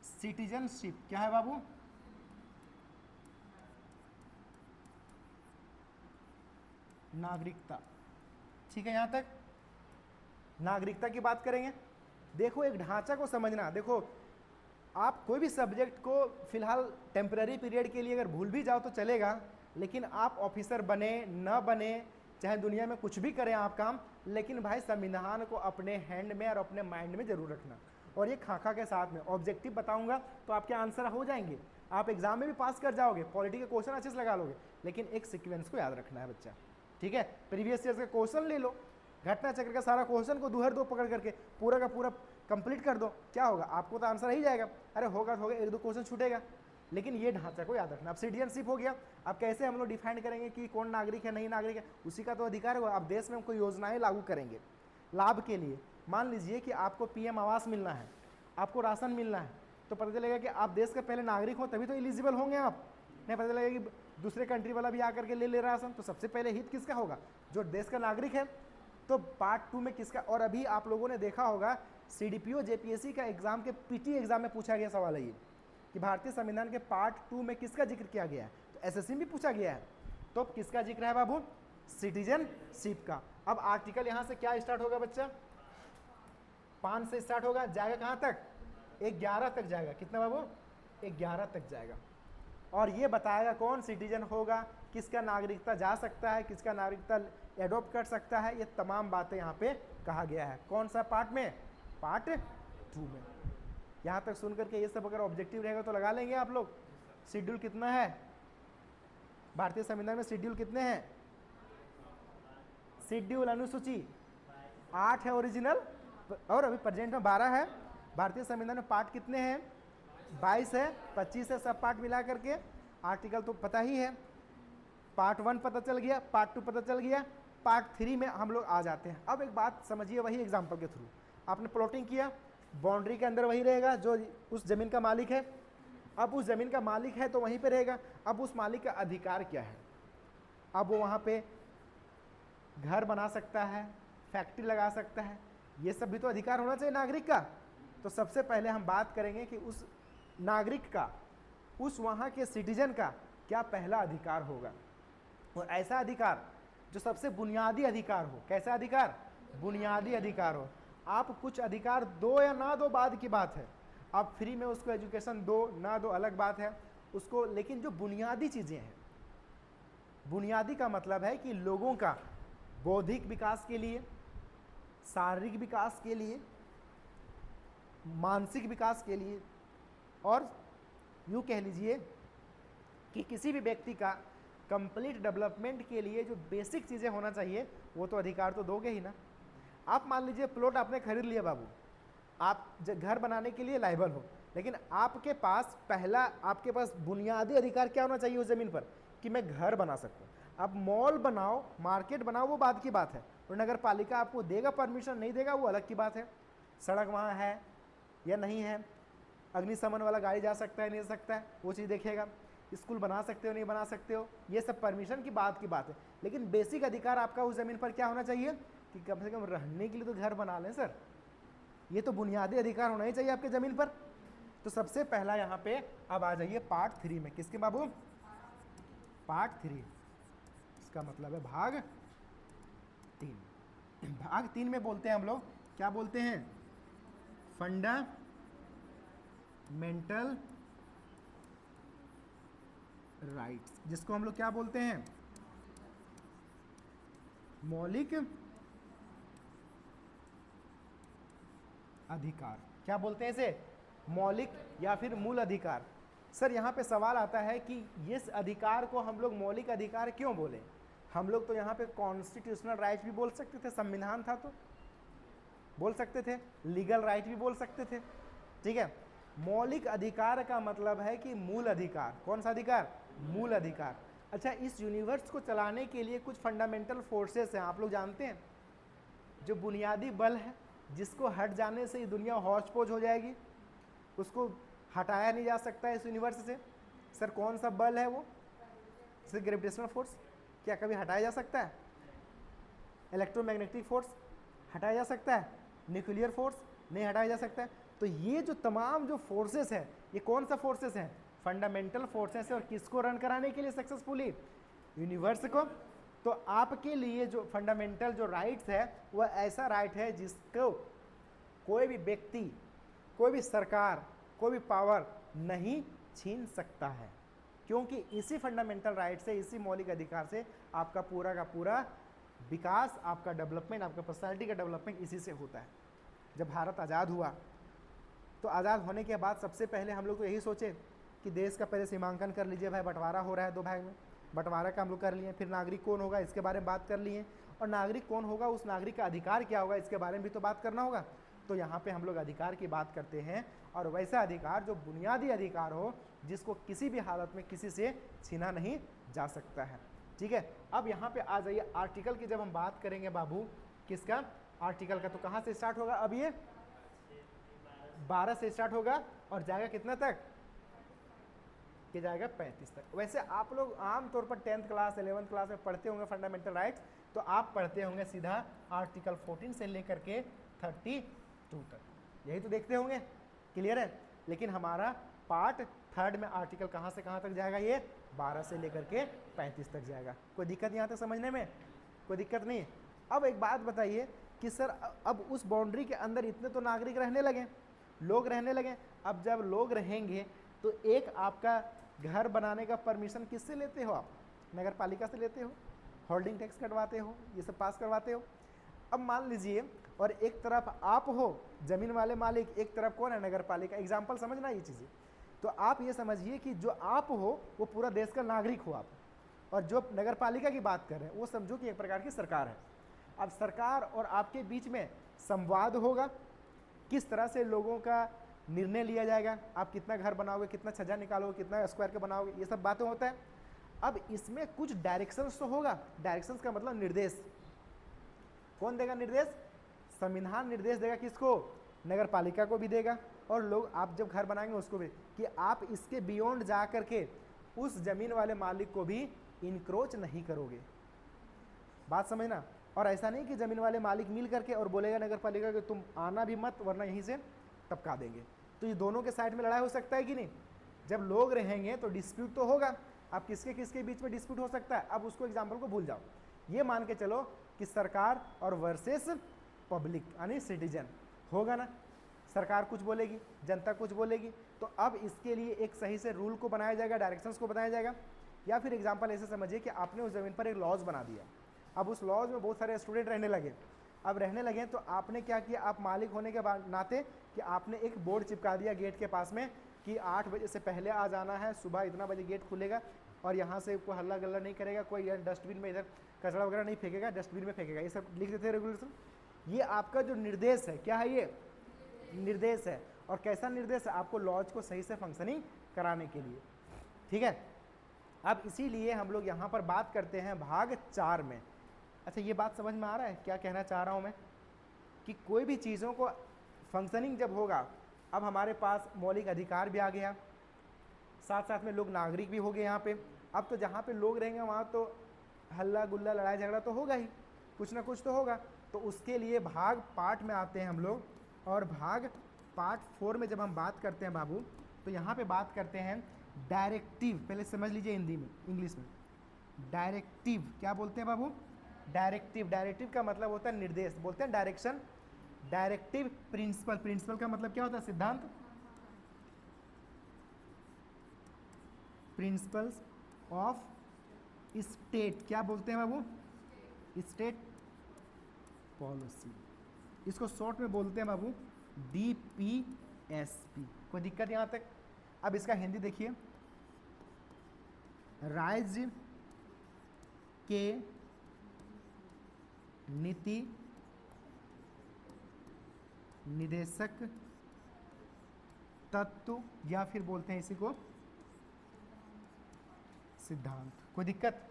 सिटीजनशिप। क्या है बाबू, नागरिकता। ठीक है, यहां तक नागरिकता की बात करेंगे। देखो एक ढांचा को समझना, देखो आप कोई भी सब्जेक्ट को फिलहाल टेम्पररी पीरियड के लिए अगर भूल भी जाओ तो चलेगा, लेकिन आप ऑफिसर बने न बने, चाहे दुनिया में कुछ भी करें आप काम, लेकिन भाई संविधान को अपने हैंड में और अपने माइंड में जरूर रखना। और ये खाका के साथ में ऑब्जेक्टिव बताऊंगा तो आपके आंसर हो जाएंगे, आप एग्जाम में भी पास कर जाओगे, पॉलिटी के क्वेश्चन अच्छे से लगा लोगे, लेकिन एक सीक्वेंस को याद रखना है बच्चा। ठीक है, प्रीवियस ईयर का क्वेश्चन ले लो, घटना चक्र का सारा क्वेश्चन को दूहर दो पकड़ करके पूरा का पूरा कंप्लीट कर दो, क्या होगा, आपको तो आंसर ही जाएगा। अरे होगा तो होगा, 1-2 क्वेश्चन छूटेगा, लेकिन ये ढांचा को याद रखना। अब सिटीजनशिप हो गया, अब कैसे हम लोग डिफाइन करेंगे कि कौन नागरिक है नहीं नागरिक है, उसी का तो अधिकार होगा। अब देश में हम कोई योजनाएं लागू करेंगे लाभ के लिए, मान लीजिए कि आपको पीएम आवास मिलना है, आपको राशन मिलना है, तो पता चलेगा कि आप देश के पहले नागरिक हो तभी तो एलिजिबल होंगे आप, नहीं पता चलेगा कि दूसरे कंट्री वाला भी आकर के ले राशन। तो सबसे पहले हित किसका होगा, जो देश का नागरिक है। तो पार्ट 2 में किसका, और अभी आप लोगों ने देखा होगा सीडीपीओ जेपीएससी का एग्जाम के पीटी एग्जाम में पूछा गया सवाल है ये कि भारतीय संविधान के पार्ट 2 में किसका जिक्र किया गया है, तो एसएससी में पूछा गया है। तो किसका जिक्र है बाबू, सिटीजनशिप का। अब आर्टिकल यहां से क्या स्टार्ट होगा बच्चा, 5 से स्टार्ट होगा, जाएगा कहां तक, 11 तक जाएगा। कितना बाबू, 11 तक जाएगा। और ये बताएगा कौन सिटीजन होगा, किसका नागरिकता जा सकता है, किसका नागरिकता एडॉप्ट कर सकता है, ये तमाम बातें यहाँ पे कहा गया है। कौन सा पार्ट में, पार्ट 2 में। यहाँ तक सुन करके ये सब अगर ऑब्जेक्टिव रहेगा तो लगा लेंगे आप लोग। शेड्यूल कितना है भारतीय संविधान में, शेड्यूल कितने हैं, शेड्यूल अनुसूची 8 है ओरिजिनल, और अभी प्रेजेंट में 12 है। भारतीय संविधान में पार्ट कितने हैं, 22 है, 25 है, सब पार्ट मिला करके। आर्टिकल तो पता ही है, पार्ट 1 पता चल गया, पार्ट 2 पता चल गया, पार्ट 3 में हम लोग आ जाते हैं। अब एक बात समझिए, वही एग्जाम्पल के थ्रू आपने प्लॉटिंग किया, बाउंड्री के अंदर वही रहेगा जो उस जमीन का मालिक है। अब उस जमीन का मालिक है तो वहीं पे रहेगा। अब उस मालिक का अधिकार क्या है, अब वो वहाँ पे घर बना सकता है, फैक्ट्री लगा सकता है, ये सब भी तो अधिकार होना चाहिए नागरिक का। तो सबसे पहले हम बात करेंगे कि उस नागरिक का, उस वहाँ के सिटीजन का क्या पहला अधिकार होगा, और ऐसा अधिकार जो सबसे बुनियादी अधिकार हो। कैसा अधिकार, बुनियादी अधिकार हो। आप कुछ अधिकार दो या ना दो बाद की बात है, आप फ्री में उसको एजुकेशन दो ना दो अलग बात है उसको, लेकिन जो बुनियादी चीज़ें हैं, बुनियादी का मतलब है कि लोगों का बौद्धिक विकास के लिए, शारीरिक विकास के लिए, मानसिक विकास के लिए, और यूँ कह लीजिए कि किसी भी व्यक्ति का कंप्लीट डेवलपमेंट के लिए जो बेसिक चीज़ें होना चाहिए वो तो अधिकार तो दोगे ही ना। आप मान लीजिए प्लॉट आपने खरीद लिया बाबू, आप घर बनाने के लिए लायबल हो, लेकिन आपके पास पहला आपके पास बुनियादी अधिकार क्या होना चाहिए उस ज़मीन पर कि मैं घर बना सकूं। अब मॉल बनाओ, मार्केट बनाओ, वो बात की बात है, और नगर पालिका आपको देगा परमिशन नहीं देगा वो अलग की बात है। सड़क वहाँ है या नहीं है, अग्निशमन वाला गाड़ी जा सकता है नहीं जा सकता है, वो चीज़ देखेगा। स्कूल बना सकते हो नहीं बना सकते हो, ये सब परमिशन की बात है। लेकिन बेसिक अधिकार आपका उस ज़मीन पर क्या होना चाहिए कि कम से कम रहने के लिए तो घर बना लें सर। ये तो बुनियादी अधिकार होना ही चाहिए आपके ज़मीन पर। तो सबसे पहला यहाँ पे अब आ जाइए पार्ट 3 में। किसके बाबू? पार्ट 3, इसका मतलब है भाग 3। भाग 3 में बोलते हैं हम लोग, क्या बोलते हैं? फंडामेंटल राइट्स, जिसको हम लोग क्या बोलते हैं? मौलिक अधिकार। क्या बोलते हैं इसे? मौलिक या फिर मूल अधिकार। सर यहाँ पे सवाल आता है कि इस अधिकार को हम लोग मौलिक अधिकार क्यों बोले? हम लोग तो यहाँ पे कॉन्स्टिट्यूशनल राइट भी बोल सकते थे, संविधान था तो बोल सकते थे, लीगल राइट भी बोल सकते थे, ठीक है। मौलिक अधिकार का मतलब है कि मूल अधिकार। कौन सा अधिकार? मूल अधिकार। अच्छा, इस यूनिवर्स को चलाने के लिए कुछ फंडामेंटल फोर्सेस हैं, आप लोग जानते हैं, जो बुनियादी बल है जिसको हट जाने से ये दुनिया हौच पौच हो जाएगी, उसको हटाया नहीं जा सकता है इस यूनिवर्स से। सर कौन सा बल है वो? जैसे ग्रेविटेशनल फोर्स, क्या कभी हटाया जा सकता है? इलेक्ट्रोमैग्नेटिक फोर्स हटाया जा सकता है? न्यूक्लियर फोर्स नहीं हटाया जा सकता है। तो ये जो तमाम जो फोर्सेस हैं, ये कौन सा फोर्सेस हैं? फंडामेंटल फोर्सेस है। और किसको रन कराने के लिए सक्सेसफुली? यूनिवर्स को। तो आपके लिए जो फंडामेंटल जो राइट्स है वह ऐसा राइट है जिसको कोई भी व्यक्ति, कोई भी सरकार, कोई भी पावर नहीं छीन सकता है, क्योंकि इसी फंडामेंटल राइट से, इसी मौलिक अधिकार से आपका पूरा का पूरा विकास, आपका डेवलपमेंट, आपका पर्सनैलिटी का डेवलपमेंट इसी से होता है। जब भारत आज़ाद हुआ तो आज़ाद होने के बाद सबसे पहले हम लोग तो यही सोचे कि देश का पहले सीमांकन कर लीजिए भाई, बंटवारा हो रहा है 2 भाग में, बंटवारा का हम लोग कर लिए। फिर नागरिक कौन होगा इसके बारे में बात कर लिए, और नागरिक कौन होगा, उस नागरिक का अधिकार क्या होगा इसके बारे में भी तो बात करना होगा। तो यहाँ पे हम लोग अधिकार की बात करते हैं, और वैसा अधिकार जो बुनियादी अधिकार हो, जिसको किसी भी हालत में किसी से छीना नहीं जा सकता है, ठीक है। अब यहाँ पे आ जाइए आर्टिकल की जब हम बात करेंगे बाबू, किसका? आर्टिकल का। तो कहाँ से स्टार्ट होगा? अब ये 12 से स्टार्ट होगा और जाएगा कितना तक? कि जाएगा 35 तक। वैसे आप लोग आमतौर पर 10th क्लास 11th क्लास में पढ़ते होंगे फंडामेंटल राइट्स, तो आप पढ़ते होंगे सीधा आर्टिकल 14 से लेकर के 32 तक, यही तो देखते होंगे, क्लियर है। लेकिन हमारा पार्ट 3 में आर्टिकल कहाँ से कहाँ तक जाएगा? ये 12 से लेकर के 35 तक जाएगा। कोई दिक्कत यहाँ तक समझने में? कोई दिक्कत नहीं। अब एक बात बताइए कि सर अब उस बाउंड्री के अंदर इतने तो नागरिक रहने लगे, लोग रहने लगे। अब जब लोग रहेंगे तो एक आपका घर बनाने का परमिशन किससे लेते हो? आप नगर पालिका से लेते हो, होल्डिंग टैक्स कटवाते हो, ये सब पास करवाते हो। अब मान लीजिए, और एक तरफ आप हो जमीन वाले मालिक, एक तरफ कौन है? नगर पालिका। एग्जाम्पल समझना ये चीज़ें। तो आप ये समझिए कि जो आप हो वो पूरा देश का नागरिक हो आप, और जो नगर पालिका की बात कर रहे हैं वो समझो कि एक प्रकार की सरकार है। अब सरकार और आपके बीच में संवाद होगा, किस तरह से लोगों का निर्णय लिया जाएगा, आप कितना घर बनाओगे, कितना छज्जा निकालोगे, कितना स्क्वायर का बनाओगे, ये सब बातें होता है। अब इसमें कुछ डायरेक्शंस तो होगा। डायरेक्शंस का मतलब निर्देश। कौन देगा निर्देश? संविधान निर्देश देगा किसको? नगर पालिका को भी देगा, और लोग आप जब घर बनाएंगे उसको भी, कि आप इसके बियॉन्ड जा करके उस जमीन वाले मालिक को भी इनक्रोच नहीं करोगे। बात समझना। और ऐसा नहीं कि जमीन वाले मालिक मिल करके और बोलेगा नगर पालिका कि तुम आना भी मत वरना यहीं से टपका देंगे। तो ये दोनों के साइड में लड़ाई हो सकता है कि नहीं? जब लोग रहेंगे तो डिस्प्यूट तो होगा। अब किसके किसके बीच में डिस्प्यूट हो सकता है? अब उसको एग्जाम्पल को भूल जाओ, ये मान के चलो कि सरकार और वर्सेस पब्लिक यानी सिटीजन होगा ना। सरकार कुछ बोलेगी, जनता कुछ बोलेगी, तो अब इसके लिए एक सही से रूल को बनाया जाएगा, डायरेक्शंस को बनाया जाएगा। या फिर एग्जांपल ऐसे समझिए कि आपने उस ज़मीन पर एक लॉज बना दिया, अब उस लॉज में बहुत सारे स्टूडेंट रहने लगे। अब रहने लगे तो आपने क्या किया? आप मालिक होने के नाते कि आपने एक बोर्ड चिपका दिया गेट के पास में कि 8 बजे से पहले आ जाना है, सुबह इतना बजे गेट खुलेगा, और यहाँ से कोई हल्ला गल्ला नहीं करेगा, कोई डस्टबिन में इधर कचरा वगैरह नहीं फेंकेगा, डस्टबिन में फेंकेगा, ये सब लिख देते हैं रेगुलेशन। ये आपका जो निर्देश है, क्या है ये निर्देश है। और कैसा निर्देश है, आपको लॉज को सही से फंक्शनिंग कराने के लिए, ठीक है। अब इसीलिए हम लोग यहाँ पर बात करते हैं भाग 4 में। अच्छा, ये बात समझ में आ रहा है क्या कहना चाह रहा हूँ मैं, कि कोई भी चीज़ों को फंक्शनिंग जब होगा, अब हमारे पास मौलिक अधिकार भी आ गया, साथ साथ में लोग नागरिक भी हो गए यहाँ पे। अब तो जहाँ पे लोग रहेंगे वहाँ तो हल्ला गुल्ला लड़ाई झगड़ा तो होगा ही, कुछ ना कुछ तो होगा। तो उसके लिए भाग पार्ट में आते हैं हम लोग, और भाग पार्ट 4 में जब हम बात करते हैं बाबू, तो यहाँ पे बात करते हैं डायरेक्टिव। पहले समझ लीजिए हिंदी में, इंग्लिश में डायरेक्टिव क्या बोलते हैं बाबू, डायरेक्टिव। डायरेक्टिव का मतलब होता है निर्देश, बोलते हैं डायरेक्शन। डायरेक्टिव प्रिंसिपल, प्रिंसिपल का मतलब क्या होता है, सिद्धांत। प्रिंसिपल्स ऑफ स्टेट क्या बोलते हैं बाबू, स्टेट पॉलिसी। इसको शॉर्ट में बोलते हैं बाबू DPSP। कोई दिक्कत यहाँ तक। अब इसका हिंदी देखिए, राज्य के नीति निदेशक तत्व, या फिर बोलते हैं इसी को सिद्धांत। कोई दिक्कत।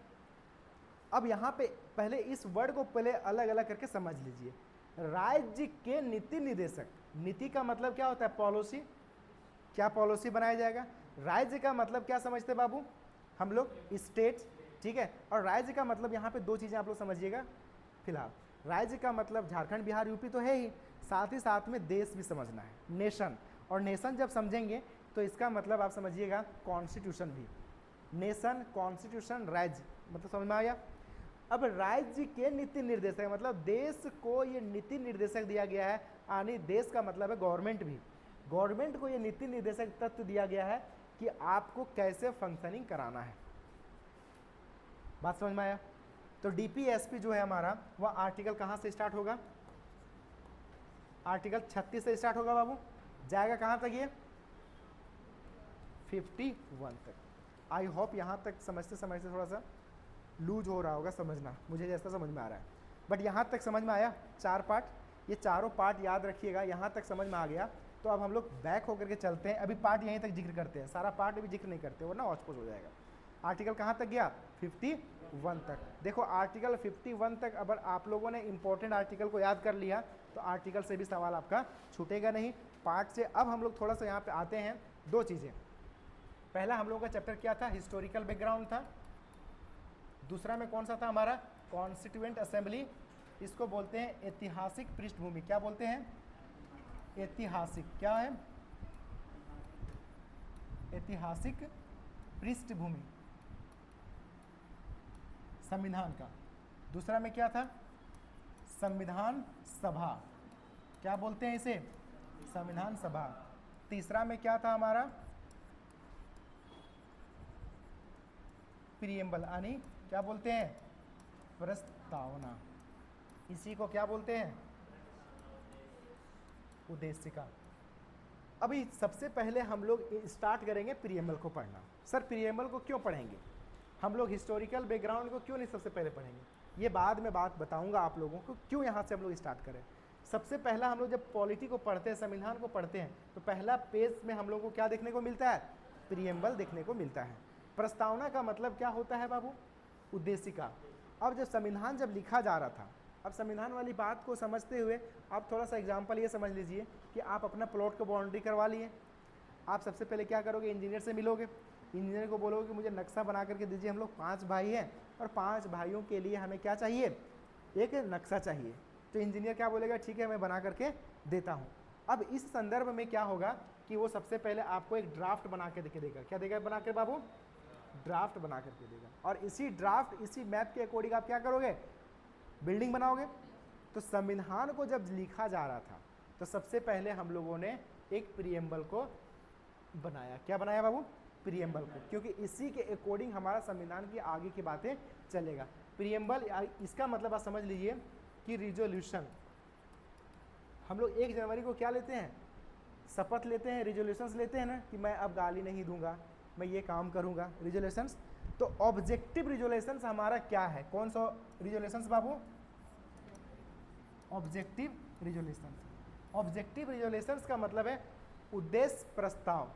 अब यहाँ पे पहले इस वर्ड को पहले अलग अलग करके समझ लीजिए। राज्य के नीति निदेशक, नीति का मतलब क्या होता है, पॉलिसी। क्या पॉलिसी बनाया जाएगा। राज्य का मतलब क्या समझते बाबू हम लोग, स्टेट, ठीक है। और राज्य का मतलब यहाँ पे दो चीज़ें आप लोग समझिएगा फिलहाल। राज्य का मतलब झारखंड बिहार यूपी तो है ही, साथ ही साथ में देश भी समझना है, नेशन। और नेशन जब समझेंगे तो इसका मतलब आप समझिएगा कॉन्स्टिट्यूशन भी। नेशन, कॉन्स्टिट्यूशन, राज्य, मतलब समझ में आया। अब राज्य के नीति निर्देशक मतलब देश को ये नीति निर्देशक दिया गया है, यानी देश का मतलब है गवर्नमेंट भी। गवर्नमेंट को ये नीति निर्देशक तत्व दिया गया है कि आपको कैसे फंक्शनिंग कराना है। बात समझ में आया। तो DPSP जो है हमारा, वह आर्टिकल कहाँ से स्टार्ट होगा, आर्टिकल 36 से स्टार्ट होगा बाबू, जाएगा कहाँ तक, ये 51 तक। आई होप यहाँ तक समझते समझते थोड़ा सा लूज हो रहा होगा समझना, मुझे जैसा समझ में आ रहा है। बट यहाँ तक समझ में आया, 4 पार्ट, ये चारों पार्ट याद रखिएगा। यहाँ तक समझ में आ गया तो अब हम लोग बैक होकर के चलते हैं। अभी पार्ट यहीं तक जिक्र करते हैं, सारा पार्ट अभी जिक्र नहीं करते, वरना ऑचपोच हो जाएगा। आर्टिकल कहाँ तक गया, 51 तक। देखो आर्टिकल 51 तक अगर आप लोगों ने इंपॉर्टेंट आर्टिकल को याद कर लिया तो आर्टिकल से भी सवाल आपका छूटेगा नहीं। पार्ट से अब हम लोग थोड़ा सा यहाँ पे आते हैं, दो चीज़ें। पहला हम लोगों का चैप्टर क्या था, हिस्टोरिकल बैकग्राउंड था। दूसरा में कौन सा था हमारा, कॉन्स्टिट्यूएंट असेंबली। इसको बोलते हैं ऐतिहासिक पृष्ठभूमि। क्या बोलते हैं, ऐतिहासिक, क्या है, ऐतिहासिक पृष्ठभूमि संविधान का। दूसरा में क्या था, संविधान सभा, क्या बोलते हैं इसे, संविधान सभा। तीसरा में क्या था हमारा, प्रीएम्बल, यानी क्या बोलते हैं, प्रस्तावना। इसी को क्या बोलते हैं, उद्देशिका। अभी सबसे पहले हम लोग स्टार्ट करेंगे प्रीएम्बल को पढ़ना। सर प्रीएम्बल को क्यों पढ़ेंगे हम लोग, हिस्टोरिकल बैकग्राउंड को क्यों नहीं सबसे पहले पढ़ेंगे, ये बाद में बात बताऊंगा आप लोगों को क्यों यहाँ से हम लोग स्टार्ट करें। सबसे पहला हम लोग जब पॉलिटी को पढ़ते हैं, संविधान को पढ़ते हैं, तो पहला पेज में हम लोग को क्या देखने को मिलता है, प्रीएम्बल देखने को मिलता है। प्रस्तावना का मतलब क्या होता है बाबू, उद्देशिका। अब जब संविधान जब लिखा जा रहा था, अब संविधान वाली बात को समझते हुए आप थोड़ा सा एग्जाम्पल ये समझ लीजिए कि आप अपना प्लॉट को बाउंड्री करवा लिए। आप सबसे पहले क्या करोगे, इंजीनियर से मिलोगे, इंजीनियर को बोलोगे कि मुझे नक्शा बना करके दीजिए। हम लोग 5 भाई हैं और 5 भाइयों के लिए हमें क्या चाहिए, एक नक्शा चाहिए। तो इंजीनियर क्या बोलेगा, ठीक है मैं बना करके देता हूँ। अब इस संदर्भ में क्या होगा कि वो सबसे पहले आपको एक ड्राफ्ट बना के देगा। क्या देगा बना के बाबू, ड्राफ्ट बना करके देगा। और इसी ड्राफ्ट, इसी मैप के अकॉर्डिंग आप क्या करोगे, बिल्डिंग बनाओगे। तो संविधान को जब लिखा जा रहा था तो सबसे पहले हम लोगों ने एक प्रीएम्बल को बनाया। क्या बनाया बाबू, प्रीएम्बल को, क्योंकि इसी के अकॉर्डिंग हमारा संविधान की आगे की बातें चलेगा। प्रीएम्बल इसका मतलब आप समझ लीजिए कि रिजोल्यूशन। हम लोग 1 जनवरी को क्या लेते हैं, शपथ लेते हैं, रिजोल्यूशंस लेते हैं ना, कि मैं अब गाली नहीं दूंगा, मैं ये काम करूंगा, रिजोल्यूशंस। तो ऑब्जेक्टिव रिजोल्यूशंस हमारा क्या है, कौन सा रिजोल्यूशंस बाबू? Objective resolutions. ऑब्जेक्टिव रिजोल्यूशंस का मतलब है उद्देश्य प्रस्ताव,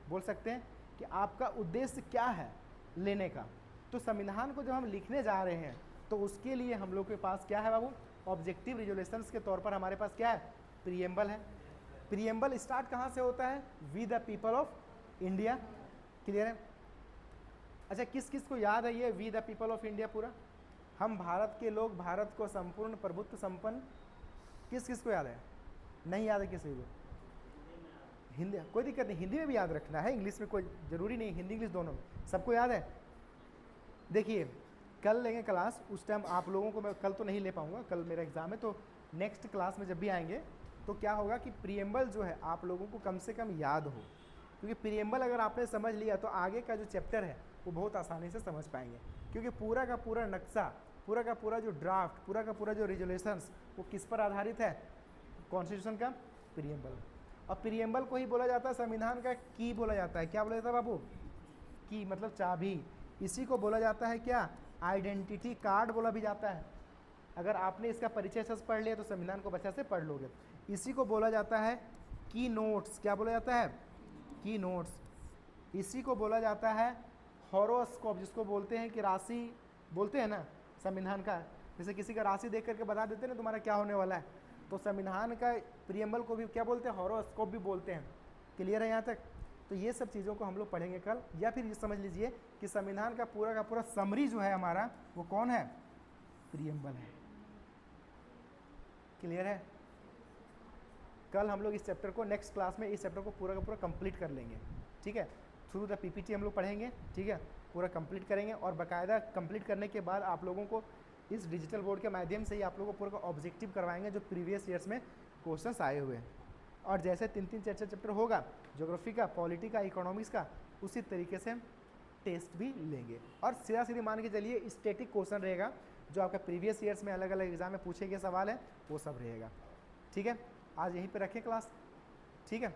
बोल सकते हैं कि आपका उद्देश्य क्या है लेने का। तो संविधान को जब हम लिखने जा रहे हैं तो उसके लिए हम लोग के पास क्या है बाबू? ऑब्जेक्टिव रिजोल्यूशंस के तौर पर हमारे पास क्या है? प्रीएम्बल है। प्रीएम्बल स्टार्ट कहाँ से होता है? We the people of India. Clear है? अच्छा, किस किस को याद है ये we the people of India पूरा? हम भारत के लोग, भारत को संपूर्ण प्रभुत्व संपन्न, किस किस को याद है? नहीं याद है किसी को? हिंदी कोई दिक्कत नहीं, हिंदी में भी याद रखना है, इंग्लिश में कोई ज़रूरी नहीं, हिंदी इंग्लिश दोनों में सबको याद है। देखिए कल लेंगे क्लास, उस टाइम आप लोगों को मैं कल तो नहीं ले पाऊंगा, कल मेरा एग्ज़ाम है, तो नेक्स्ट क्लास में जब भी आएंगे तो क्या होगा कि प्रीएम्बल जो है आप लोगों को कम से कम याद हो, क्योंकि प्रीएम्बल अगर आपने समझ लिया तो आगे का जो चैप्टर है वो बहुत आसानी से समझ पाएंगे, क्योंकि पूरा का पूरा नक्शा, पूरा का पूरा जो ड्राफ्ट, पूरा का पूरा जो रिजोल्यूशंस वो किस पर आधारित है? कॉन्स्टिट्यूशन का प्रीएम्बल। और प्रीएम्बल को ही बोला जाता है संविधान का की बोला जाता है। क्या बोला जाता है बाबू? की मतलब चाबी। इसी को बोला जाता है क्या? आइडेंटिटी कार्ड बोला भी जाता है। अगर आपने इसका परिचय से पढ़ लिया तो संविधान को बच्चा से पढ़ लोगे। इसी को बोला जाता है की नोट्स। क्या बोला जाता है? की नोट्स। इसी को बोला जाता है हॉरोस्कोप, जिसको बोलते हैं कि राशि बोलते हैं ना संविधान का, जैसे किसी का राशि देख करके बता देते हैं ना तुम्हारा क्या होने वाला है, तो संविधान का प्रीएम्बल को भी क्या बोलते हैं? हॉरोस्कोप भी बोलते हैं। क्लियर है यहाँ तक? तो ये सब चीज़ों को हम लोग पढ़ेंगे कल। या फिर ये समझ लीजिए कि संविधान का पूरा समरी जो है हमारा वो कौन है? प्रीएम्बल है। क्लियर है? कल हम लोग इस चैप्टर को, नेक्स्ट क्लास में इस चैप्टर को पूरा का पूरा कंप्लीट कर लेंगे। ठीक है? थ्रू द पीपीटी हम लोग पढ़ेंगे। ठीक है? पूरा कंप्लीट करेंगे और बाकायदा कंप्लीट करने के बाद आप लोगों को इस डिजिटल बोर्ड के माध्यम से ही आप लोगों को पूरा ऑब्जेक्टिव करवाएंगे जो प्रीवियस ईयर्स में क्वेश्चंस आए हुए हैं। और जैसे 3-3 4-4 चैप्टर होगा ज्योग्राफी का, पॉलिटी का, इकोनॉमिक्स का, उसी तरीके से हम टेस्ट भी लेंगे। और सीधा सीधी मान के चलिए स्टैटिक क्वेश्चन रहेगा जो आपका प्रीवियस ईयर्स में अलग अलग एग्जाम में पूछे गए सवाल है वो सब रहेगा। ठीक है? आज यहीं पे रखें क्लास। ठीक है?